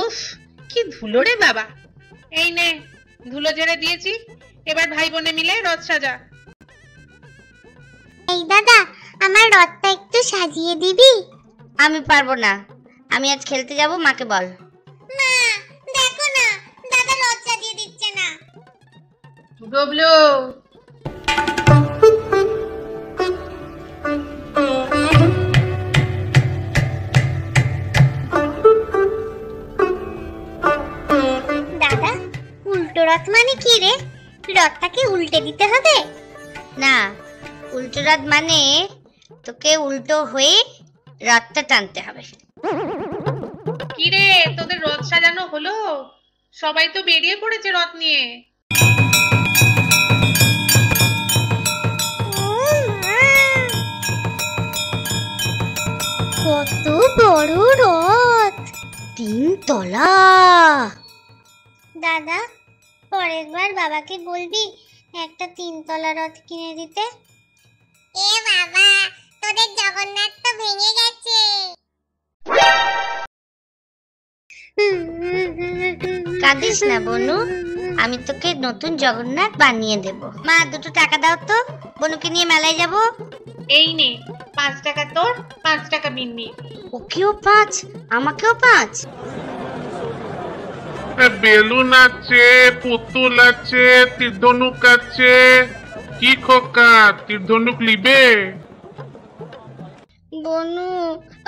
উফ, কি ধুলো রে বাবা। এই নে, ধুলো ঝেড়ে দিয়েছি, এবার ভাই বোনে মিলে রথ সাজা। এই দাদা, আমার রথটা একটু সাজিয়ে দিবি? আমি পারবো না, আমি আজ খেলতে যাব, মাকে বল। মা, দেখো না, দাদা রথ সাজিয়ে দিচ্ছে না। ডবলু, দাদা, উল্টো রথ মানে কি রে? রথটাকে উল্টে দিতে হবে? না, উল্টো রথ মানে তোকে উল্টো হয়ে রথটা টানতে হবে। কি রে, তোদের রথ সাজানো হলো? সবাই তো বেরিয়ে পড়েছে রথ নিয়ে। কত বড় রথ! 3 তলা। দাদা, পরের বার বাবাকে বলবি একটা 3 তলা রথ কিনে দিতে। এ বাবা, তোদের জগন্নাথ তো ভেঙে গেছে। কাঁদিস না বনু, আমি তোকে নতুন জগন্নাথ বানিয়ে দেব। মা, 2 টাকা দাও তো, বনুকে নিয়ে মেলায় যাব। এই নে, 5 টাকা তোর, 5 টাকা মিন্নি। ওকেও 5, আমাকেও 5। বেলুন আছে, পুতুল আছে, তীরধনুক আছে। কি খোকা, তীরধনুক লিবে? বনু,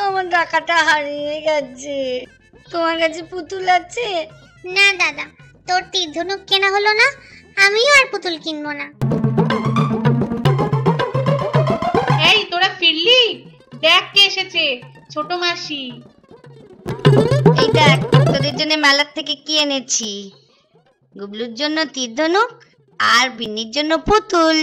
আমার টাকাটা হারিয়ে গেছে। তোমার কাছে পুতুল আছে? না দাদা, তোর তীরধনুক কেনা হলো না, আমিও আর পুতুল কিনবো না। এই তোরা ফিরলি? দেখ কে এসেছে, ছোট মাসি। এই দেখ, তোদের জন্য মেলার থেকে কি এনেছি। গুবলুর জন্য তীরধনুক আর বিন্নির জন্য পুতুল।